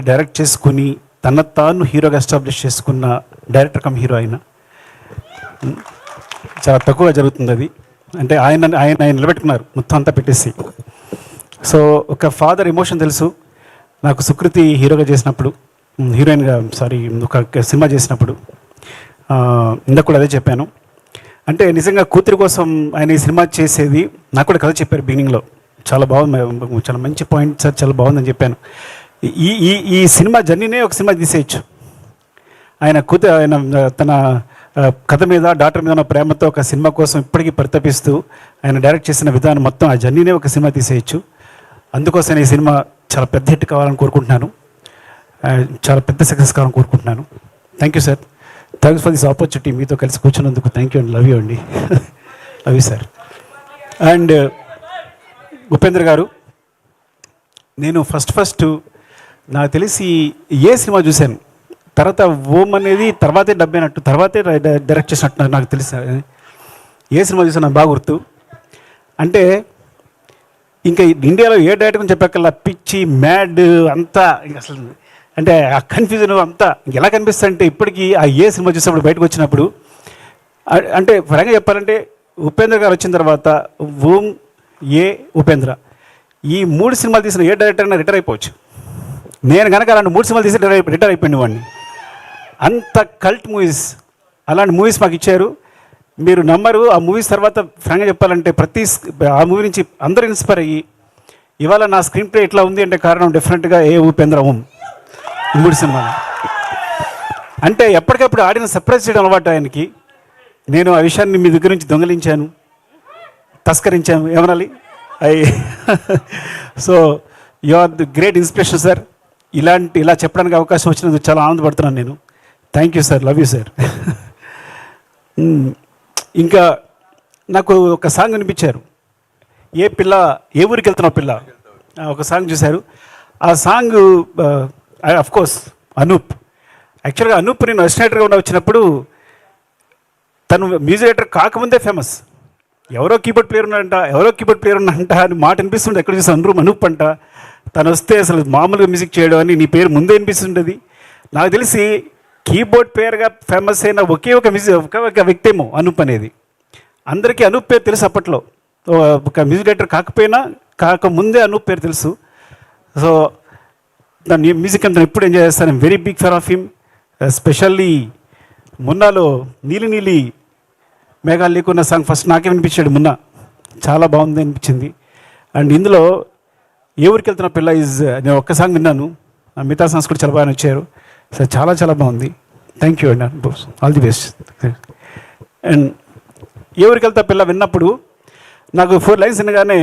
Direct చేసుకుని తన తాను హీరోగా ఎస్టాబ్లిష్ చేసుకున్న డైరెక్టర్ కమ్ హీరో ఆయన. చాలా తక్కువగా జరుగుతుంది అది. అంటే ఆయన నిలబెట్టుకున్నారు మొత్తం అంతా పెట్టేసి. సో ఒక ఫాదర్ ఎమోషన్ తెలుసు నాకు సుకృతి హీరోగా చేసినప్పుడు, హీరోయిన్గా ఒక సినిమా చేసినప్పుడు. ఇందాక కూడా అదే చెప్పాను. అంటే నిజంగా కూతురి కోసం ఆయన ఈ సినిమా చేసేది నాకు కూడా కథ చెప్పారు బిగినింగ్లో. చాలా బాగుంది, చాలా మంచి పాయింట్ సార్, చాలా బాగుందని చెప్పాను. ఈ సినిమా జర్నీనే ఒక సినిమా తీసేయచ్చు. ఆయన తన కథ మీద డాక్టర్ మీద ఉన్న ప్రేమతో ఒక సినిమా కోసం ఇప్పటికీ పరితపిస్తూ ఆయన డైరెక్ట్ చేసిన విధానం మొత్తం ఆ జర్నీనే ఒక సినిమా తీసేయచ్చు. అందుకోసం ఈ సినిమా చాలా పెద్ద హిట్ కావాలని కోరుకుంటున్నాను, చాలా పెద్ద సక్సెస్ కావాలని కోరుకుంటున్నాను. Thank you sir, thanks for this opportunity. మీతో కలిసి కూర్చున్నందుకు థ్యాంక్ యూ అండి, లవ్ యూ అండి. Love you sir. And Upendra గారు, నేను ఫస్ట్ నాకు తెలిసి ఏ సినిమా చూశాను, తర్వాత ఓం అనేది తర్వాతే డబ్బైనట్టు, తర్వాతే డైరెక్ట్ చేసినట్టు నాకు తెలుసు. ఏ సినిమా చూసాను నాకు బాగా గుర్తు. అంటే ఇంకా ఇండియాలో ఏ డైరెక్టర్ గురించి చెప్పక్కల్లా పిచ్చి మ్యాడ్ అంతా ఇంకా అసలు, అంటే ఆ కన్ఫ్యూజన్ అంతా ఎలా కనిపిస్తుంది అంటే ఇప్పటికీ ఆ ఏ సినిమా చూసినప్పుడు బయటకు వచ్చినప్పుడు, అంటే ఫ్రాంక్గా చెప్పాలంటే ఉపేంద్ర గారు వచ్చిన తర్వాత ఓం, ఏ, ఉపేంద్ర ఈ 3 సినిమాలు తీసిన ఏ డైరెక్టర్ అయినా రిటైర్ అయిపోవచ్చు. నేను కనుక అలాంటి 3 సినిమాలు తీసి రిటైర్ అయిపోయింది వాడిని. అంత కల్ట్ మూవీస్, అలాంటి మూవీస్ మాకు ఇచ్చారు. మీరు నమ్మరు, ఆ మూవీస్ తర్వాత ఫ్రాంక్గా చెప్పాలంటే ఆ మూవీ నుంచి అందరూ ఇన్స్పైర్ అయ్యి ఇవాళ నా స్క్రీన్ ప్లే ఎట్లా ఉంది అంటే కారణం డెఫినెట్గా ఏ ఉపేంద్ర ఓం 3 సినిమాలు. అంటే ఎప్పటికప్పుడు ఆడియన్స్ సర్ప్రైజ్ చేయడం అలవాటు ఆయనకి. నేను ఆ విషయాన్ని మీ దగ్గర నుంచి దొంగలించాను, తస్కరించాను, ఏమనాలి. So you are the great inspiration sir. ఇలా చెప్పడానికి అవకాశం వచ్చినందుకు చాలా ఆనందపడుతున్నాను నేను. Thank you sir, love you sir. ఇంకా నాకు ఒక సాంగ్ వినిపించారు, ఏ ఊరికి వెళ్తున్నావు పిల్ల, ఒక సాంగ్ చూశారు. ఆ సాంగ్ అఫ్కోర్స్ అనూప్. యాక్చువల్గా అనూప్ నేను అసిస్టెంట్గా వచ్చినప్పుడు తను మ్యూజిక్ డైరెక్టర్ కాకముందే ఫేమస్. ఎవరో కీబోర్డ్ ప్లేయర్ ఉన్నాడంట అని మాట అనిపిస్తుండే. ఎక్కడ చూసి అనూప్ అంట. తను వస్తే అసలు మామూలుగా మ్యూజిక్ చేయడం అని నీ పేరు ముందే అనిపిస్తుండేది. నాకు తెలిసి కీబోర్డ్ ప్లేయర్గా ఫేమస్ అయిన ఒకే ఒక వ్యక్తి ఏమో అనూప్ అనేది. అందరికీ అనూప్ పేరు తెలుసు అప్పట్లో. ఒక మ్యూజిక్ డైరెక్టర్ కాకముందే అనూప్ పేరు తెలుసు. సో దాని మ్యూజిక్ అంతా ఎప్పుడు ఎంజాయ్ చేస్తాను. I'm very big fan of him. Especially మున్నాలో నీలి మేఘాలు లేకున్న సాంగ్ ఫస్ట్ నాకే వినిపించాడు మున్నా, చాలా బాగుంది అనిపించింది. అండ్ ఇందులో ఏ ఊరికి వెళ్తున్న పిల్ల నేను ఒక్క సాంగ్ విన్నాను, మిగతా సాంగ్స్ కూడా చాలా బాగా వచ్చారు. సో చాలా బాగుంది. థ్యాంక్ యూ అండి, ఆల్ ది బెస్ట్. అండ్ ఏ ఊరికి వెళ్తా పిల్ల విన్నప్పుడు నాకు 4 లైన్స్ వినగానే